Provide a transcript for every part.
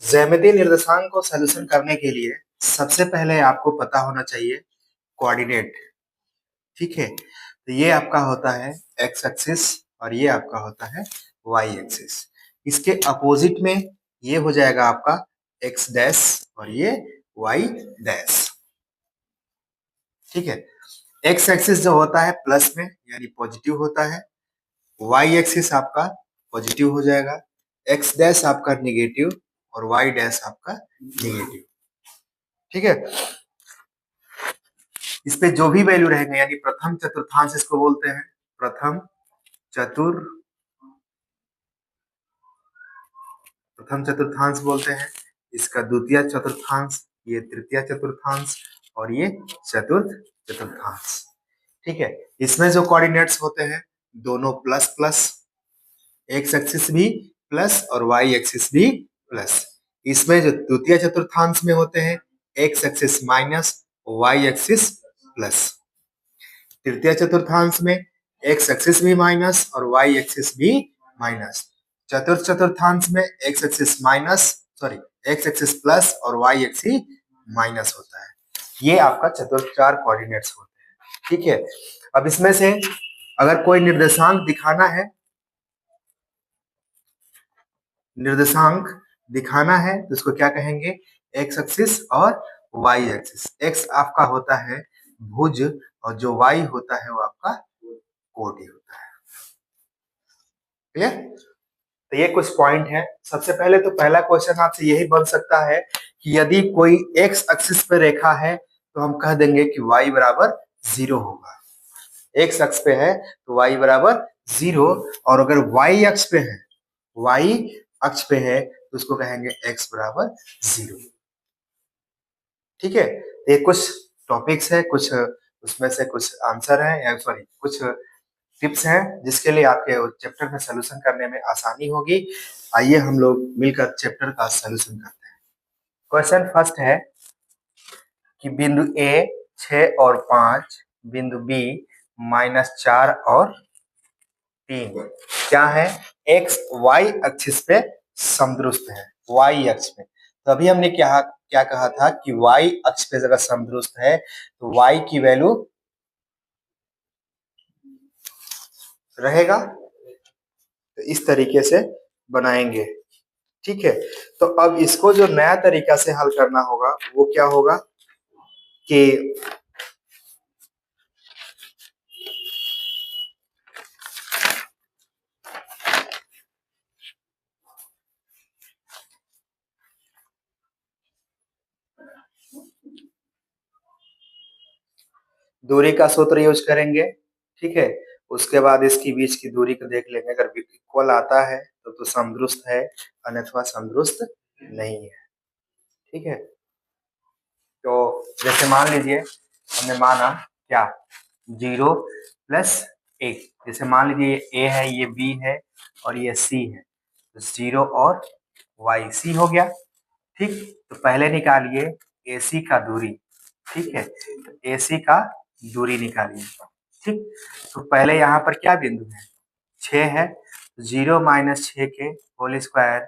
ज्यामितीय निर्देशांक को सॉल्यूशन करने के लिए सबसे पहले आपको पता होना चाहिए कोऑर्डिनेट। ठीक है, तो ये आपका होता है एक्स एक्सिस और ये आपका होता है वाई एक्सिस। इसके अपोजिट में ये हो जाएगा आपका एक्स डैश और ये वाई डैश। ठीक है, एक्स एक्सिस जो होता है प्लस में यानी पॉजिटिव होता है, वाई एक्सिस आपका पॉजिटिव हो जाएगा, एक्स डैश आपका निगेटिव और वाई डैश आपका निगेटिव। ठीक है, इस पे जो भी वैल्यू रहेंगे यानी प्रथम चतुर्थांश इसको बोलते हैं, प्रथम चतुर्थांश बोलते हैं, इसका द्वितीय चतुर्थांश, ये तृतीय चतुर्थांश और ये चतुर्थ चतुर्थांश। ठीक है, इसमें जो कोऑर्डिनेट्स होते हैं दोनों प्लस प्लस, एक्स एक्सिस भी प्लस और वाई एक्सिस भी प्लस। इसमें जो द्वितीय चतुर्थांश में होते हैं X axis minus, Y axis plus. तृतीय चतुर्थांश में एक्स एक्सिस भी माइनस और वाई एक्सिस भी माइनस। चतुर्थ चतुर्थांश में X axis minus, sorry, X axis plus और वाई एक्सिस माइनस होता है। ये आपका चतुर्थ चार कोऑर्डिनेट्स होते हैं। ठीक है, अब इसमें से अगर कोई निर्देशांक दिखाना है तो इसको क्या कहेंगे, एक्स एक्सिस और वाई एक्सिस। एक्स आपका होता है भुज और जो वाई होता है वो आपका कोटि होता है। ठीक है, तो ये कुछ पॉइंट है। सबसे पहले तो पहला क्वेश्चन आपसे यही बन सकता है कि यदि कोई एक्स एक्सिस पे रेखा है तो हम कह देंगे कि y बराबर 0 होगा। एक्स अक्ष पे है तो y बराबर 0, और अगर y अक्ष पे है तो उसको कहेंगे x बराबर 0। ठीक है, ये कुछ टॉपिक्स है, कुछ उसमें से कुछ आंसर है या सॉरी कुछ टिप्स हैं जिसके लिए आपके चैप्टर में सॉल्यूशन करने में आसानी होगी। आइए हम लोग मिलकर चैप्टर का सॉल्यूशन करते हैं। क्वेश्चन फर्स्ट है कि बिंदु ए 6 और 5, बिंदु बी -4 और 3 क्या है, एक्स वाई एक्सिस पे समदृष्ट है, वाई अक्ष पे। तो अभी हमने क्या क्या कहा था कि वाई अक्ष पे अगर समदृष्ट है तो वाई की वैल्यू रहेगा, तो इस तरीके से बनाएंगे। ठीक है, तो अब इसको जो नया तरीका से हल करना होगा वो क्या होगा कि दूरी का सूत्र यूज करेंगे। ठीक है, उसके बाद इसकी बीच की दूरी को देख लेंगे, अगर इक्वल आता है तो समदृष्ट है, अन्यथा समदृष्ट नहीं है। ठीक है, तो जैसे मान लीजिए हमने माना क्या 0 + 1, जैसे मान लीजिए ये a है, ये b है और ये c है, तो 0 और y c हो गया। ठीक, तो पहले निकालिए AC का दूरी। ठीक है, तो AC का दूरी निकालिए। ठीक, तो पहले यहाँ पर क्या बिंदु है, 6 है, 0 - 6 के होल स्क्वायर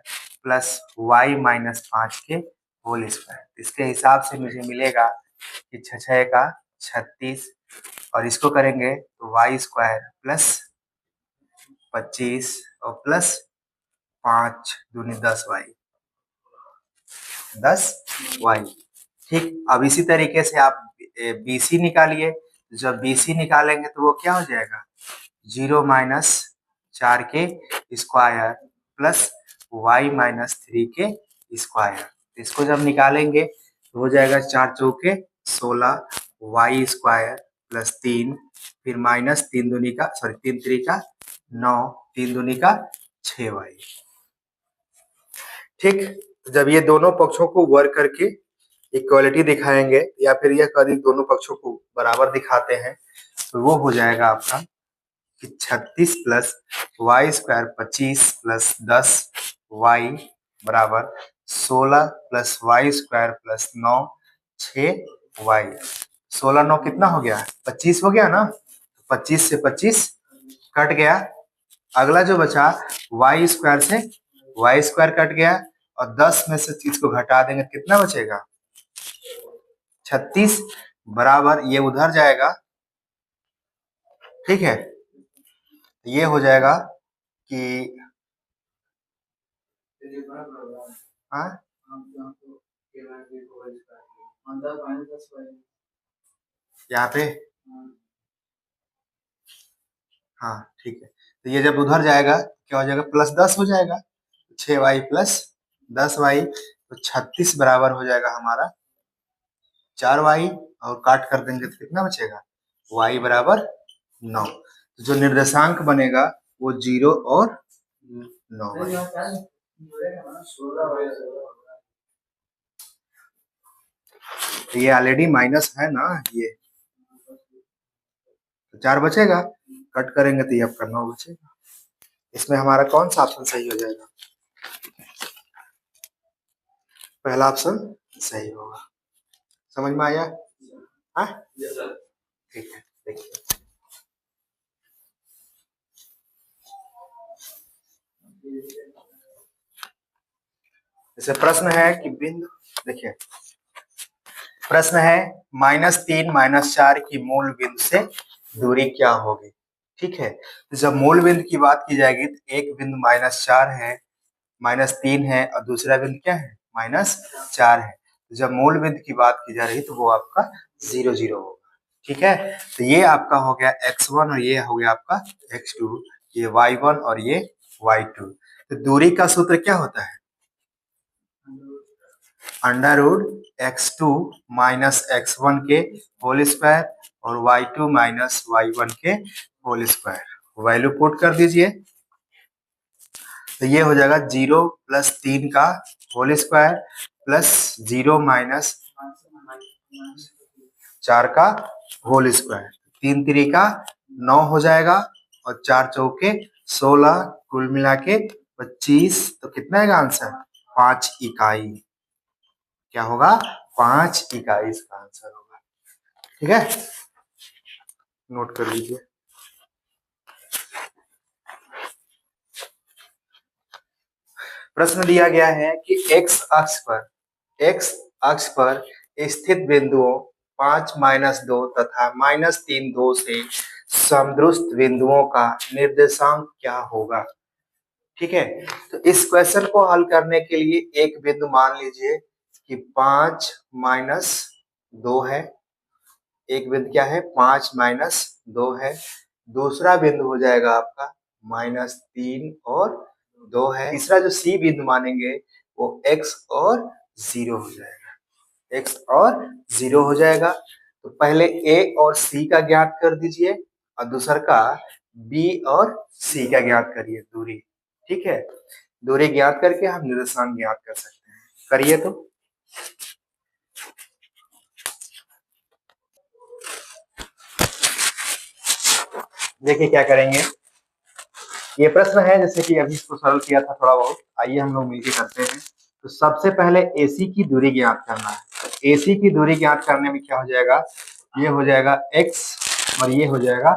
प्लस y - 5 के होल स्क्वायर। इसके हिसाब से मुझे मिलेगा कि 6 का 36, और इसको करेंगे तो y स्क्वायर प्लस 25 और प्लस 5 दूनी 10y। ठीक, अब इसी तरीके से आप BC निकालिए। जब BC निकालेंगे तो वो क्या हो जाएगा, 0 - 4 के स्क्वायर प्लस y - 3 के स्क्वायर। इसको जब निकालेंगे तो हो जाएगा 4 चौके 16, y स्क्वायर प्लस 3, फिर माइनस 3 दूनी का सॉरी 3 3 9, 3 दूनी का 6y। ठीक, जब ये दोनों पक्षों को वर्ग करके इक्वालिटी दिखाएंगे या फिर यह कभी दोनों पक्षों को बराबर दिखाते हैं तो वो हो जाएगा आपका कि 36 + y स्क्वायर 25 + 10y बराबर 16 + y स्क्वायर प्लस 9 6y। 16 9 कितना हो गया, 25 हो गया ना, 25 से 25 कट गया, अगला जो बचा y स्क्वायर से y स्क्वायर कट गया, और 10 में से इसको घटा देंगे कितना बचेगा 36 बराबर ये उधर जाएगा, ठीक है, ये हो जाएगा कि हाँ यहाँ पे हाँ ठीक है, तो ये जब उधर जाएगा क्या हो जाएगा +10 हो जाएगा, 6y प्लस 10y, तो 36 बराबर हो जाएगा हमारा 4y, और काट कर देंगे तो कितना बचेगा y बराबर 9। तो जो निर्देशांक बनेगा वो 0 और 9 बनेगा। तो ये ऑलरेडी माइनस है ना, ये तो 4 बचेगा, कट करेंगे तो ये आपका 9 बचेगा। इसमें हमारा कौन सा ऑप्शन सही हो जाएगा, पहला ऑप्शन सही होगा। समझ में आया? हाँ ठीक है, देखिए जैसे प्रश्न है कि बिंदु, देखिए प्रश्न है -3 -4 की मूल बिंदु से दूरी क्या होगी, ठीक है। तो जब मूल बिंदु की बात की जाएगी तो एक बिंदु -4 है, -3 है और दूसरा बिंदु क्या है -4 है। जब मूल बिंदु की बात की जा रही है तो वो आपका 0 0 होगा, ठीक है। तो ये आपका हो गया x1 और ये हो गया आपका x2, ये y1 और ये y2। तो दूरी का सूत्र क्या होता है √x2 माइनस x1 के होल स्क्वायर और y2 माइनस y1 के होल स्क्वायर। वैल्यू पुट कर दीजिए तो ये हो जाएगा 0 + 3 का होल स्क्वायर प्लस 0 माइनस 4 का होल स्क्वायर, 3 3 का 9 हो जाएगा और 4 चौके 16, कुल मिला के 25। तो कितना है आंसर 5 इकाई, क्या होगा 5 इकाई इसका आंसर होगा, ठीक है, नोट कर लीजिए। प्रश्न दिया गया है कि x अक्ष पर स्थित बिंदुओं 5 - 2 तथा -3 2 से समदृष्ट बिंदुओं का निर्देशांक क्या होगा, ठीक है। तो इस क्वेश्चन को हल करने के लिए एक बिंदु मान लीजिए कि 5 - 2 है, एक बिंदु क्या है 5 - 2 है, दूसरा बिंदु हो जाएगा आपका -3 और 2 है, तीसरा जो सी बिंदु मानेंगे वो x और 0 हो जाएगा, x और 0 हो जाएगा। तो पहले a और c का ज्ञात कर दीजिए और दूसरा का b और c का ज्ञात करिए दूरी, ठीक है। दूरी ज्ञात करके हम निर्देशांक ज्ञात कर सकते हैं, करिए तो। देखिए क्या करेंगे, ये प्रश्न है जैसे कि अभी इसको सरल किया था थोड़ा बहुत, आइए हम लोग मिलकर करते हैं। तो सबसे पहले AC की दूरी ज्ञात करना है। तो AC की दूरी ज्ञात करने में क्या हो जाएगा, ये हो जाएगा x और ये हो जाएगा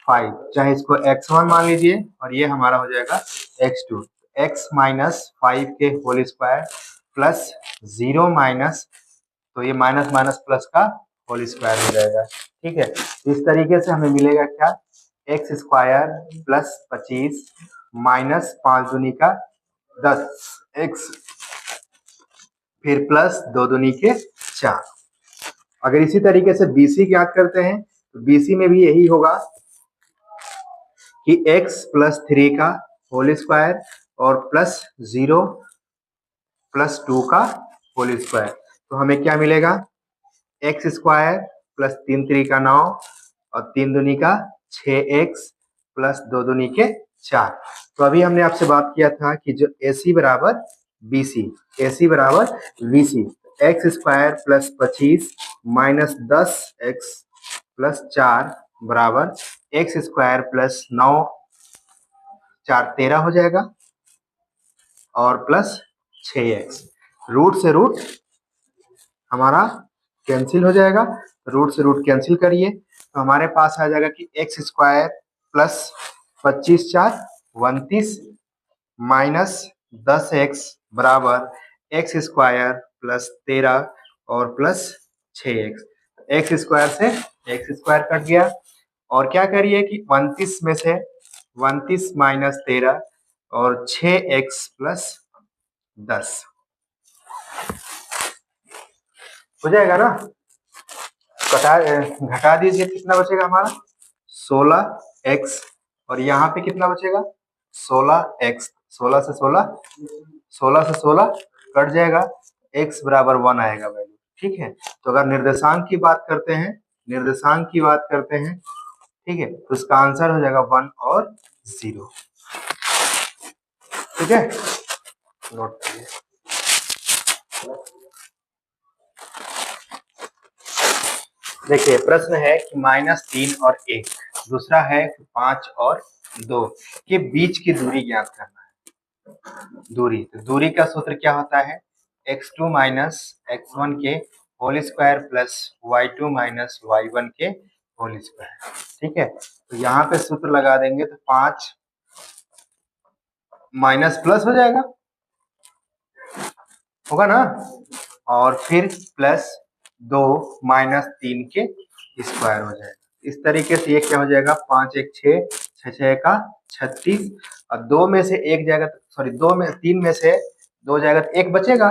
5, चाहे इसको x1 मान लीजिए और ये हमारा हो जाएगा x2। x - 5 के होल स्क्वायर प्लस 0 माइनस, तो ये माइनस माइनस प्लस का होल स्क्वायर हो जाएगा, ठीक है। इस तरीके से हमें मिलेगा क्या x² प्लस 25 माइनस 5 दूनी का 10x, फिर प्लस 2 दूनी के 4। अगर इसी तरीके से BC ज्ञात करते हैं तो BC में भी यही होगा कि x + 3 का होल स्क्वायर और प्लस 0 + 2 का होल स्क्वायर। तो हमें क्या मिलेगा x² प्लस 3 3 का 9 और 3 दूनी का 6x प्लस 2 दूनी के 4। तो अभी हमने आपसे बात किया था कि जो AC बराबर BC, AC बराबर BC, x² plus 25 minus 10x plus 4 बराबर x² प्लस 9 4 13 हो जाएगा और प्लस 6x, रूट से रूट हमारा कैंसिल हो जाएगा, रूट से रूट कैंसिल करिए तो हमारे पास आ जाएगा कि x² प्लस 25 4 29 माइनस 10x बराबर एक्स स्क्वायर प्लस 13 और प्लस 6x। एक्स स्क्वायर से एक्स स्क्वायर कट गया और क्या करिए कि 29 में से 29 माइनस 13 और 6x प्लस 10 हो जाएगा ना। घटा दीजिए, कितना बचेगा हमारा 16x और यहाँ पे कितना बचेगा 16x। 16 से 16 कट जाएगा, x बराबर 1 आएगा वैल्यू। ठीक है, तो अगर निर्देशांक की बात करते हैं, ठीक है, तो उसका आंसर हो जाएगा 1 और 0। ठीक है, नोट करिए। देखिए प्रश्न है कि -3 और 1, दूसरा है 5 और 2 के बीच की दूरी ज्ञात करना है। दूरी का सूत्र क्या होता है, x2 माइनस x1 के whole square plus y2 minus y1 के होल स्क्वायर। ठीक है, तो यहाँ पे सूत्र लगा देंगे तो 5 माइनस प्लस हो जाएगा, होगा ना, और फिर प्लस 2 माइनस 3 के स्क्वायर हो जाएगा। इस तरीके से ये क्या हो जाएगा, 5 एक 6, 6 का 36 और 2 में से एक जाएगा, सॉरी 3 में से 2 जाएगा तो 1 बचेगा,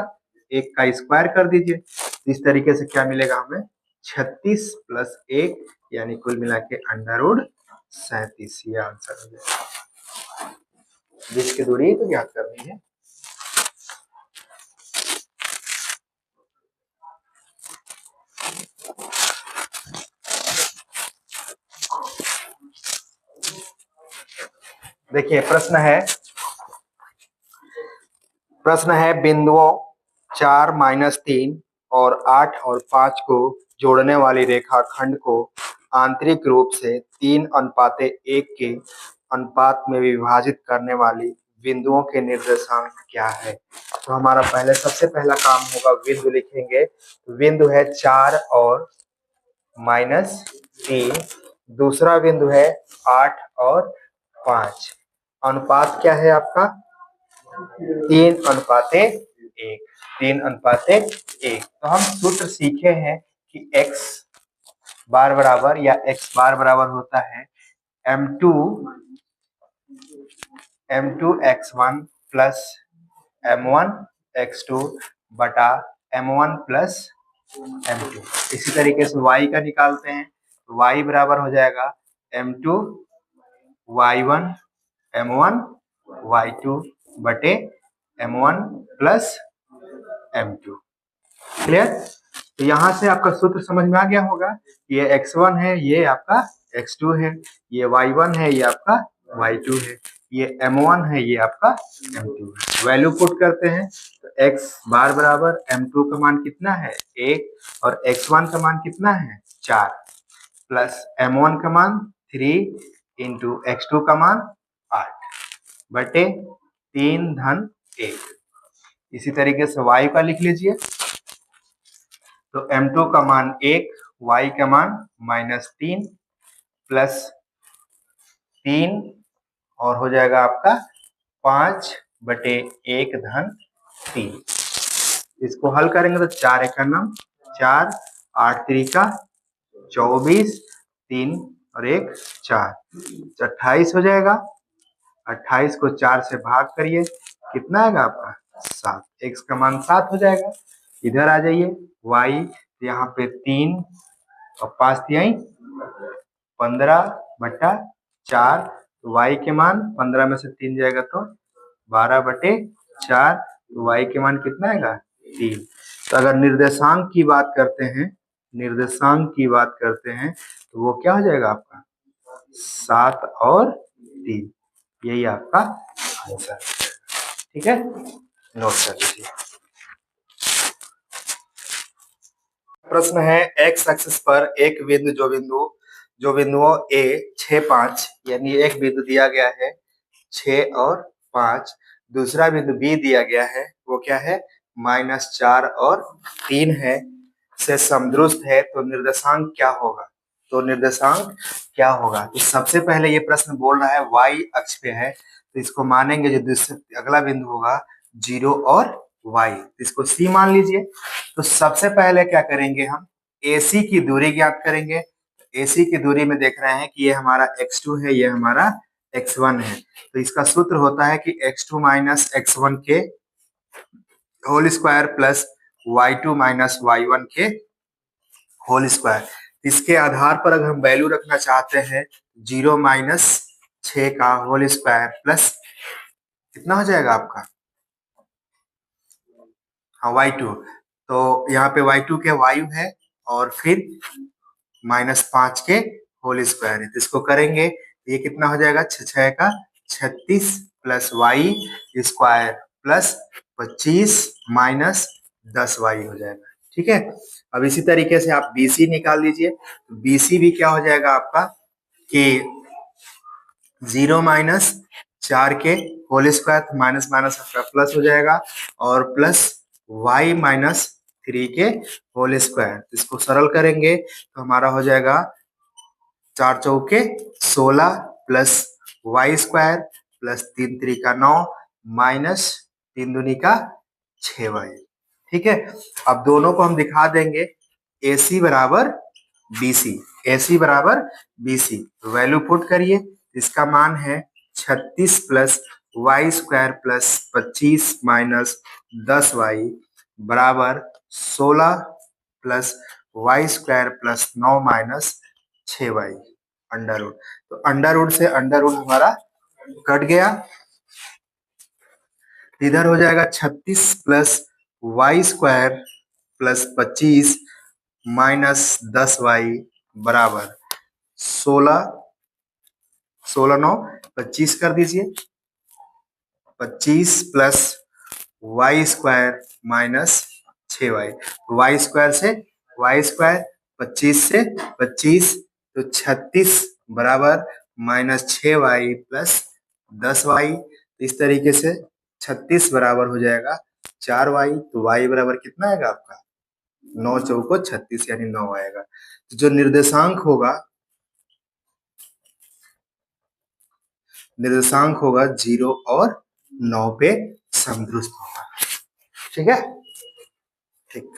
1 का स्क्वायर कर दीजिए। इस तरीके से क्या मिलेगा हमें 36 प्लस 1 यानी कुल मिला के √37। ये आंसर हो जाएगा। बीच की दूरी तो ज्ञात करनी है। देखिए प्रश्न है बिंदुओं 4 माइनस 3 और 8 और 5 को जोड़ने वाली रेखाखंड को आंतरिक रूप से 3:1 के अनुपात में विभाजित करने वाली बिंदुओं के निर्देशांक क्या है। तो हमारा सबसे पहला काम होगा, बिंदु लिखेंगे। बिंदु है 4 और -3, दूसरा बिंदु है 8 और 5, अनुपात क्या है आपका 3:1। 3:1। तो हम सूत्र सीखे हैं कि x बार बराबर या x बार बराबर होता है m2x1 प्लस m1x2 बटा m1 प्लस m2। इसी तरीके से y का निकालते हैं, y बराबर हो जाएगा m2 y1 m1 y2 बटे m1 प्लस m2। क्लियर। तो यहाँ से आपका सूत्र समझ में आ गया होगा, ये x1 है, ये आपका x2 है, ये y1 है, ये आपका y2 है, ये m1 है, ये आपका m2 है। वैल्यू पुट करते हैं तो x बार बराबर m2 का मान कितना है 1 और x1 का मान कितना है 4 प्लस m1 का मान 3 इंटू x2 का मान 8 बटे 3-1। इसी तरीके से y का लिख लीजिए, तो m2 का मान 1, y का मान -3 प्लस 3 और हो जाएगा आपका 5/1-3। इसको हल करेंगे तो 4 1 4, 8 3 24, 3 और 1 4, 28 हो जाएगा। 28 को 4 से भाग करिए, कितना आएगा आपका 7। x का मान 7 हो जाएगा। इधर आ जाइए, y यहाँ पे 3 और 5 तिहाई 15/4, y के मान 15 में से 3 जाएगा तो 12/4, y के मान कितना आएगा 3। तो अगर निर्देशांक की बात करते हैं तो वो क्या हो जाएगा आपका 7 और 3, यही आपका आंसर। ठीक है, नोट कर लीजिए। प्रश्न है x एक्सिस पर एक बिंदु जो बिंदुओं a 6 5 यानी एक बिंदु दिया गया है 6 और 5, दूसरा बिंदु b दिया गया है वो क्या है -4 और 3 है से समदुरुस्त है, तो निर्देशांक क्या होगा। तो सबसे पहले ये प्रश्न बोल रहा है y अक्ष पे है, तो इसको मानेंगे जो दूसरा अगला बिंदु होगा 0 और y, इसको c मान लीजिए। तो सबसे पहले क्या करेंगे, हम AC की दूरी ज्ञात करेंगे। AC की दूरी में देख रहे हैं कि ये हमारा x2 है, ये हमारा x1 है। तो इसका सूत्र होता है कि x2 माइनस x1 के whole square plus y2 minus y1 के होल स्क्वायर। इसके आधार पर अगर हम वैल्यू रखना चाहते हैं 0 माइनस 6 का होल स्क्वायर प्लस कितना हो जाएगा आपका, हाँ y2। तो यहाँ पे y2 के वायु है और फिर -5 के होल स्क्वायर है। तो इसको करेंगे ये कितना हो जाएगा, 6 का 36 plus Y square plus 25 minus 10y हो जाएगा। ठीक है। अब इसी तरीके से आप BC निकाल लीजिए। BC भी क्या हो जाएगा आपका कि 0 माइनस 4 के होल स्क्वायर, माइनस माइनस आपका प्लस हो जाएगा और प्लस y माइनस 3 के होल स्क्वायर। इसको सरल करेंगे तो हमारा हो जाएगा 4 चौके 16 plus Y square plus 3 3 9 minus 3 दूनी का 6y। ठीक है। अब दोनों को हम दिखा देंगे AC बराबर BC, AC बराबर BC। वैल्यू पुट करिए, इसका मान है 36 plus Y square plus 25 minus 10y बराबर 16 plus Y square plus 9 minus 6y under root. तो अंडर रूट से अंडर रूट हमारा कट गया, इधर हो जाएगा 36 plus Y square plus 25 minus 10y बराबर 16, 16 9 25 कर दीजिए, 25 plus Y square minus 6y। Y square से वाई स्क्वायर, 25 से 25, तो 36 बराबर माइनस 6y प्लस 10y। इस तरीके से 36 बराबर हो जाएगा 4y। तो y बराबर कितना आएगा आपका, 9 चौको 36 यानी 9 आएगा। तो जो निर्देशांक होगा, निर्देशांक होगा 0 और 9 पे समदुरुस्त होगा। ठीक है, ठीक।